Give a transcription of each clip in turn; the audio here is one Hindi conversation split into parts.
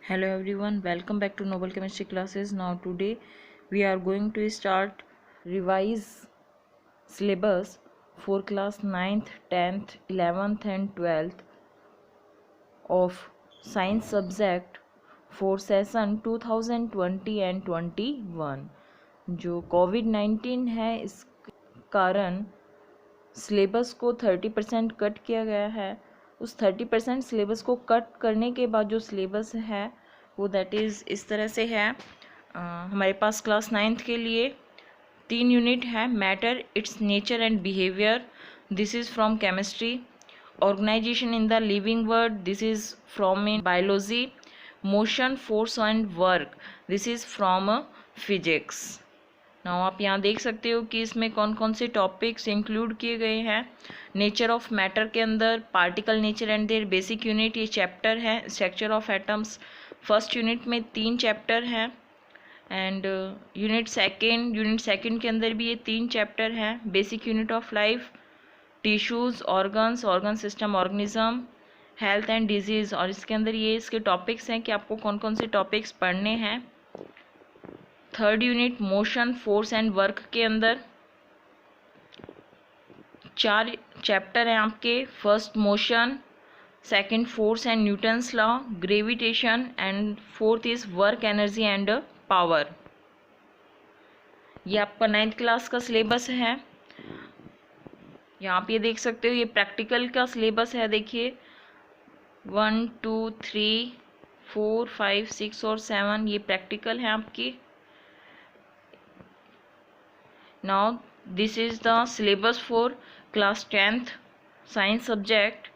Hello everyone, welcome back to Noble Chemistry classes. Now today we are going to start revise syllabus for class 9th, 10th, 11th and 12th of science subject for session 2020 and 21. जो कोविड-19 है इस कारण सिलेबस को 30% कट किया गया है। उस 30% सिलेबस को कट करने के बाद जो सिलेबस है वो दैट इज़ इस तरह से है। हमारे पास क्लास 9th के लिए 3 यूनिट है। Matter, its nature and behaviour, this is from chemistry. Organisation in the living world, this is from in biology. Motion, force and work, this is from physics. Now आप यहाँ देख सकते हो कि इसमें कौन कौन से टॉपिक्स इंक्लूड किए गए हैं। नेचर ऑफ मैटर के अंदर particle nature and their basic unit, ये चैप्टर है। Structure of atoms, first unit में 3 चैप्टर हैं। एंड यूनिट सेकंड के अंदर भी ये 3 चैप्टर हैं। Basic unit of life, tissues, organ system, organism, health and disease, और इसके अंदर ये इसके टॉपिक्स हैं कि आपको कौन कौन से टॉपिक्स पढ़ने हैं। Third unit motion, force and work के अंदर 4 चैप्टर हैं आपके। First motion, second force and Newton's law, gravitation and fourth is work, energy and power. ये आपका 9th क्लास का सिलेबस है। यहाँ पे ये देख सकते हो, ये प्रैक्टिकल का सिलेबस है। देखिए 1 2 3 4 5 6 और 7 ये प्रैक्टिकल है आपकी। Now this is the syllabus for class 10th science subject.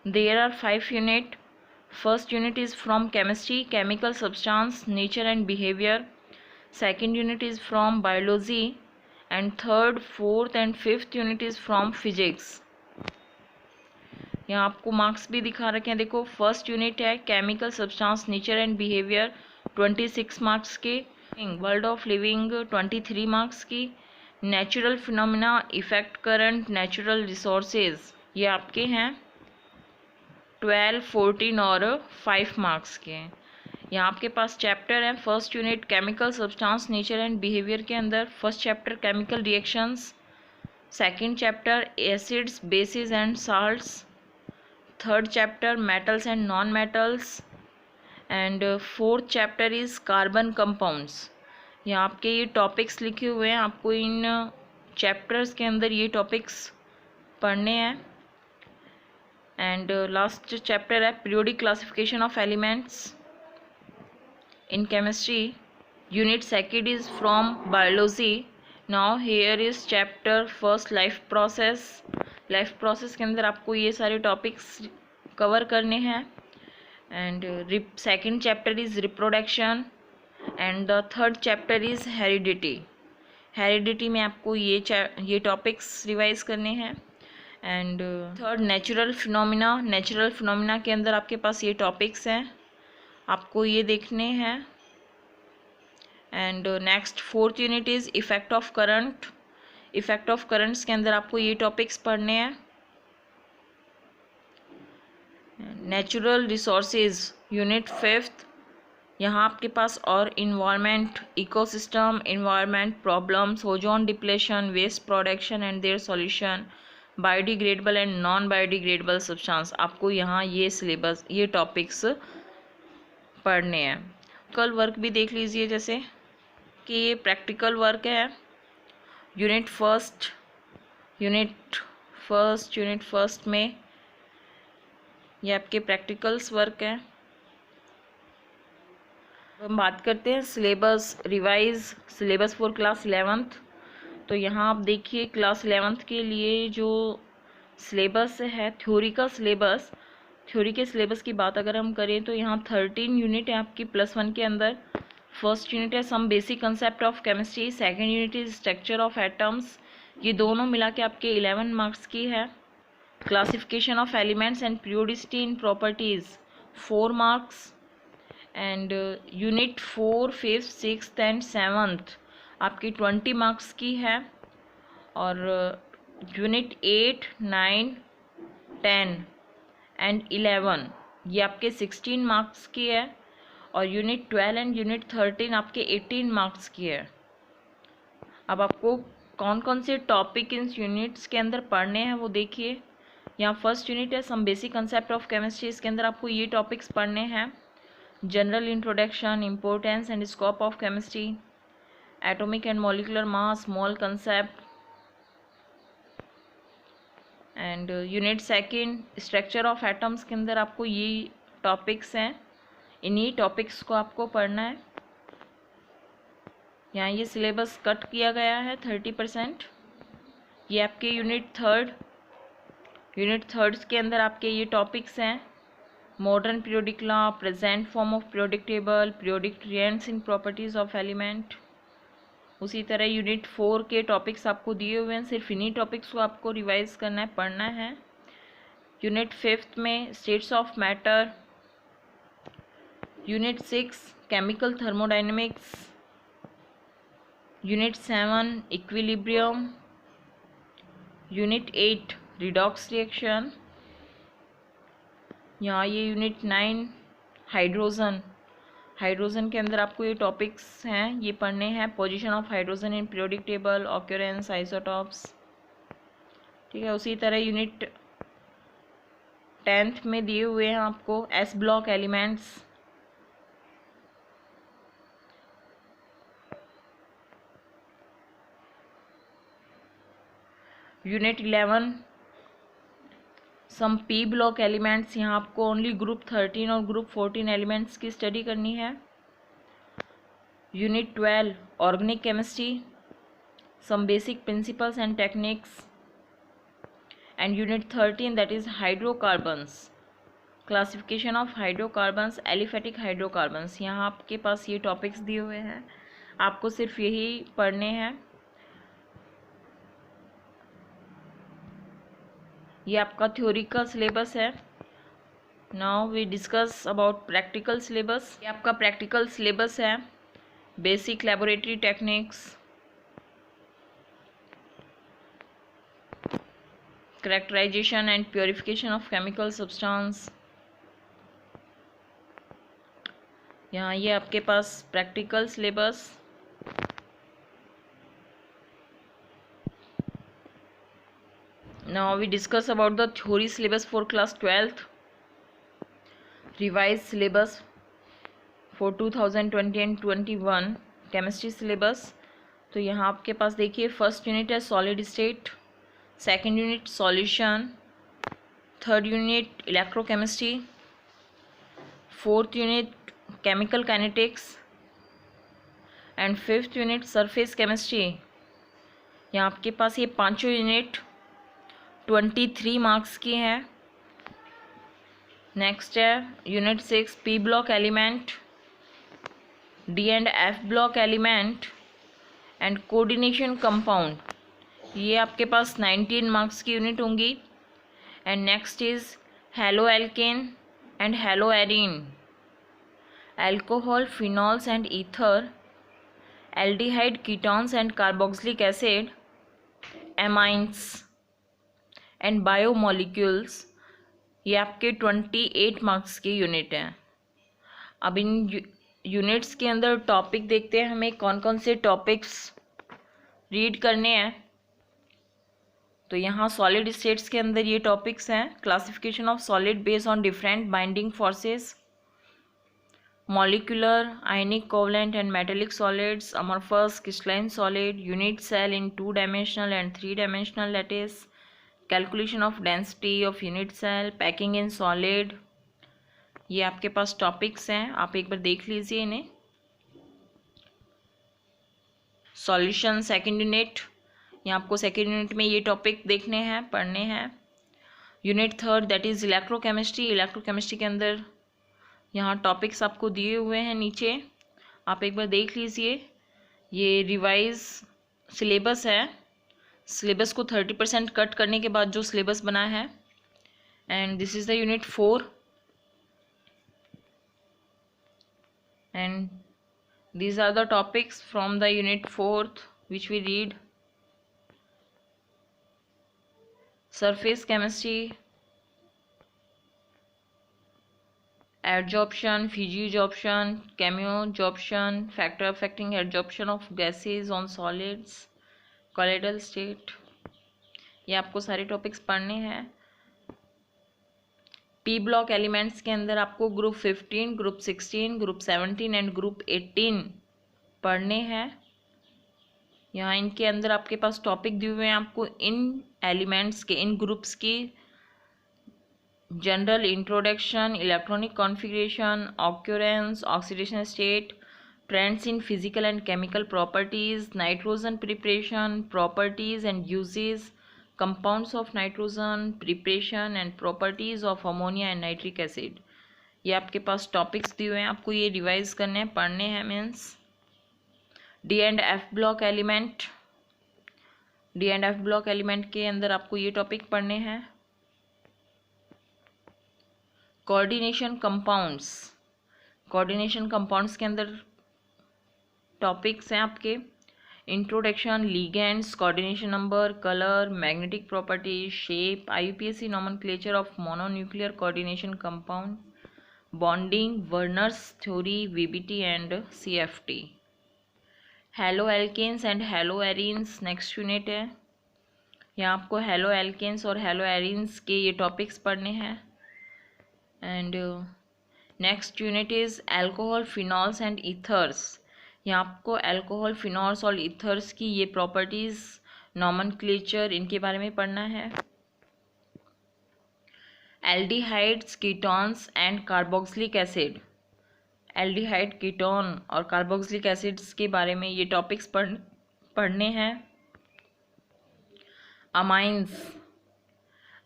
There are 5 unit. First unit is from chemistry, chemical substance, nature and behavior. Second unit is from biology, and third, fourth and fifth unit is from physics. यहाँ आपको मार्क्स भी दिखा रखे हैं। देखो फर्स्ट यूनिट है chemical substance, nature and behaviour, 26 marks के। वर्ल्ड ऑफ लिविंग 23 मार्क्स की। Natural phenomena, effect, current, natural resources, ये आपके हैं 12, 14 और 5 मार्क्स के। यहाँ आपके पास चैप्टर है। First unit chemical substance, nature and behaviour के अंदर first chapter chemical reactions, second chapter acids, basis and salts, third chapter metals and non metals, and fourth chapter is carbon compounds. यहाँ आपके ये टॉपिक्स लिखे हुए हैं, आपको इन चैप्टर्स के अंदर ये टॉपिक्स पढ़ने हैं। एंड लास्ट चैप्टर है periodic classification of elements in chemistry. Unit second is from biology. Now here is chapter first life process. Life process के अंदर आपको ये सारे टॉपिक्स कवर करने हैं। And second chapter is reproduction, and the third chapter is heredity. Heredity में आपको ये टॉपिक्स रिवाइज करने हैं। And third natural phenomena. Natural phenomena के अंदर आपके पास ये टॉपिक्स हैं, आपको ये देखने हैं। And next fourth unit is effect of current. Effect of currents के अंदर आपको ये टॉपिक्स पढ़ने हैं। नेचुरल रिसोर्सेज यूनिट फिफ्थ, यहाँ आपके पास और environment, ecosystem, environment problems, ozone depletion, waste production and their solution, biodegradable and non biodegradable substance, आपको यहाँ ये सिलेबस ये टॉपिक्स पढ़ने हैं। कल वर्क भी देख लीजिए, जैसे कि ये प्रैक्टिकल वर्क है। यूनिट फर्स्ट में ये आपके प्रैक्टिकल्स वर्क है। हम बात करते हैं syllabus revise, syllabus for class 11th। तो यहाँ आप देखिए क्लास 11th के लिए जो सिलेबस है, थ्योरी के सिलेबस की बात अगर हम करें तो यहाँ 13 यूनिट है आपकी +1 के अंदर। फर्स्ट यूनिट है some basic concept of chemistry, second unit is structure of atoms, ये दोनों मिला के आपके 11 मार्क्स की है। Classification of elements and periodicity in properties 4 marks. And unit 4, 5th, 6th and 7th आपकी 20 मार्क्स की है। और यूनिट 8, 9, 10 एंड 11 ये आपके 16 मार्क्स की है। और यूनिट 12 एंड यूनिट 13 आपके 18 मार्क्स की है। अब आपको कौन कौन से टॉपिक इन यूनिट्स के अंदर पढ़ने हैं वो देखिए। यहाँ फर्स्ट यूनिट है some basic concept of chemistry. इसके अंदर आपको ये टॉपिक्स पढ़ने हैं: general introduction, importance and scope of chemistry, atomic and molecular mass, mole concept. And unit second structure of atoms के अंदर आपको ये टॉपिक्स हैं, इन्हीं टॉपिक्स को आपको पढ़ना है। यहाँ ये सिलेबस कट किया गया है 30%। ये आपके यूनिट थर्ड के अंदर आपके ये टॉपिक्स हैं: modern periodic law, present form of periodic table, periodic trends in properties of element. उसी तरह यूनिट 4 के टॉपिक्स आपको दिए हुए हैं, सिर्फ इन्हीं टॉपिक्स को आपको रिवाइज करना है, पढ़ना है। यूनिट 5 में states of matter, unit 6 chemical thermodynamics, unit 7 equilibrium, unit 8 redox reaction. यहाँ ये यूनिट 9 हाइड्रोजन के अंदर आपको ये टॉपिक्स हैं, ये पढ़ने हैं: position of hydrogen in periodic table, occurrence, isotopes. ठीक है। उसी तरह यूनिट 10th में दिए हुए हैं आपको S block elements, unit 11 some P block elements. यहाँ आपको ओनली ग्रुप 13 और ग्रुप 14 एलिमेंट्स की स्टडी करनी है। Unit 12 organic chemistry, some basic principles and techniques. And unit 13 that is hydrocarbons, classification of hydrocarbons, aliphatic hydrocarbons. यहाँ आपके पास ये टॉपिक्स दिए हुए हैं, आपको सिर्फ यही पढ़ने हैं। ये आपका थ्योरी का सिलेबस है। Now we discuss about practical syllabus. ये आपका प्रैक्टिकल सिलेबस है: basic laboratory techniques, characterisation and purification of chemical substance. यहाँ ये आपके पास practical syllabus. Now we discuss about the theory syllabus for class 12th, revised syllabus for 2020 and 21 chemistry syllabus। तो यहाँ आपके पास देखिए फर्स्ट यूनिट है solid state, second unit solution, third unit electrochemistry, fourth unit chemical kinetics and fifth unit surface chemistry. यहाँ आपके पास ये पांचों यूनिट 23 मार्क्स की हैं। नेक्स्ट है unit 6 P block element, D and F block element and coordination compound. ये आपके पास 19 मार्क्स की यूनिट होंगी। And next is halo alkane and hello arene, alcohol, phenols and ether, aldehyde, ketones and carboxylic acid, amines and biomolecules. ये आपके 28 मार्क्स की यूनिट हैं। अब इन यूनिट्स के अंदर टॉपिक देखते हैं हमें कौन कौन से टॉपिक्स रीड करने हैं। तो यहाँ सॉलिड स्टेट्स के अंदर ये टॉपिक्स हैं: classification of solid based on different binding forces, molecular, ionic, covalent and metallic solids, amorphous, crystalline solid, unit cell in 2-dimensional and 3-dimensional lattice, calculation of density of unit cell, packing in solid. ये आपके पास टॉपिक्स हैं, आप एक बार देख लीजिए इन्हें। सॉल्यूशन सेकंड यूनिट, यहाँ आपको सेकंड यूनिट में ये टॉपिक देखने हैं, पढ़ने हैं। Unit third that is electrochemistry, electrochemistry के अंदर यहाँ टॉपिक्स आपको दिए हुए हैं नीचे, आप एक बार देख लीजिए। ये रिवाइज सिलेबस है, सिलेबस को 30% कट करने के बाद जो सिलेबस बना है। And this is the unit 4 and these are the topics from the unit 4th which we read: surface chemistry, adsorption, physisorption, chemisorption, factor affecting adsorption of gases on solids, colloidal state। ये आपको सारे टॉपिक्स पढ़ने हैं। पी ब्लॉक एलिमेंट्स के अंदर आपको group 15, group 16, group 17 and group 18 पढ़ने हैं। यहाँ इनके अंदर आपके पास टॉपिक दिए हुए हैं आपको इन एलिमेंट्स के, इन ग्रुप्स की general introduction, electronic configuration, occurrence, oxidation state, trends in physical and chemical properties, nitrogen preparation, properties and uses, compounds of nitrogen, preparation and properties of ammonia and nitric acid. ये आपके पास टॉपिक्स दिए हुए हैं, आपको ये रिवाइज करने हैं, पढ़ने हैं। Means D and F block element, D and F block element के अंदर आपको ये टॉपिक पढ़ने हैं। कोऑर्डिनेशन कंपाउंड्स, कोऑर्डिनेशन कंपाउंड्स के अंदर टॉपिक्स हैं आपके introduction, ligands, coordination number, colour, magnetic properties, shape, IUPAC nomenclature of mononuclear coordination compound, bonding, Werner's theory, VBT and CFT. Haloalkanes and haloarenes next unit है। यहाँ आपको हेलो एल्केन्स और हेलो एरीन्स के ये टॉपिक्स पढ़ने हैं। And next unit is alcohol, phenols and ethers. यहाँ आपको अल्कोहल, फिनॉल्स और ईथर्स की ये प्रॉपर्टीज़, नोमेनक्लेचर, इनके बारे में पढ़ना है। Aldehydes, ketones and carboxylic acid, aldehyde, ketone और कार्बोक्सिलिक एसिड्स के बारे में ये टॉपिक्स पढ़ने हैं। अमाइंस,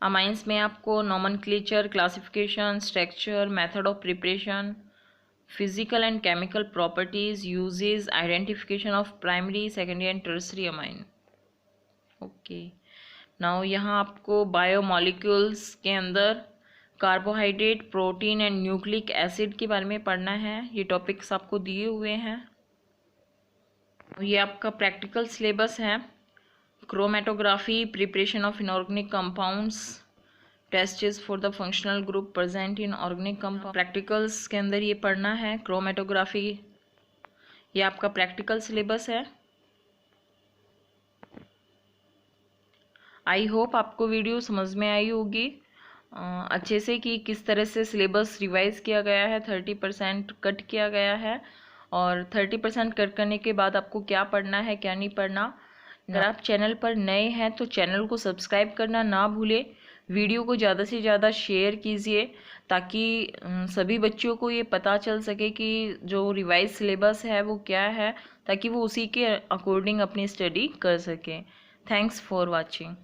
अमाइंस में आपको nomenclature, classification, structure, method of preparation, physical and chemical properties, uses, identification of primary, secondary and tertiary amine. Okay, now यहाँ आपको बायोमॉलिक्यूल्स के अंदर carbohydrate, protein and nucleic acid के बारे में पढ़ना है। ये टॉपिक्स आपको दिए हुए हैं। ये आपका प्रैक्टिकल सिलेबस है। Chromatography, preparation of inorganic compounds, tests for the functional group present in organic compound. Practicals के अंदर ये पढ़ना है क्रोमेटोग्राफी। ये आपका प्रैक्टिकल सिलेबस है। आई होप आपको वीडियो समझ में आई होगी अच्छे से कि किस तरह से सिलेबस रिवाइज किया गया है। 30% कट किया गया है और 30% कट करने के बाद आपको क्या पढ़ना है, क्या नहीं पढ़ना। अगर आप चैनल पर नए हैं तो चैनल को सब्सक्राइब करना ना भूलें। वीडियो को ज़्यादा से ज़्यादा शेयर कीजिए ताकि सभी बच्चों को ये पता चल सके कि जो रिवाइज सिलेबस है वो क्या है, ताकि वो उसी के अकॉर्डिंग अपनी स्टडी कर सकें। Thanks for watching.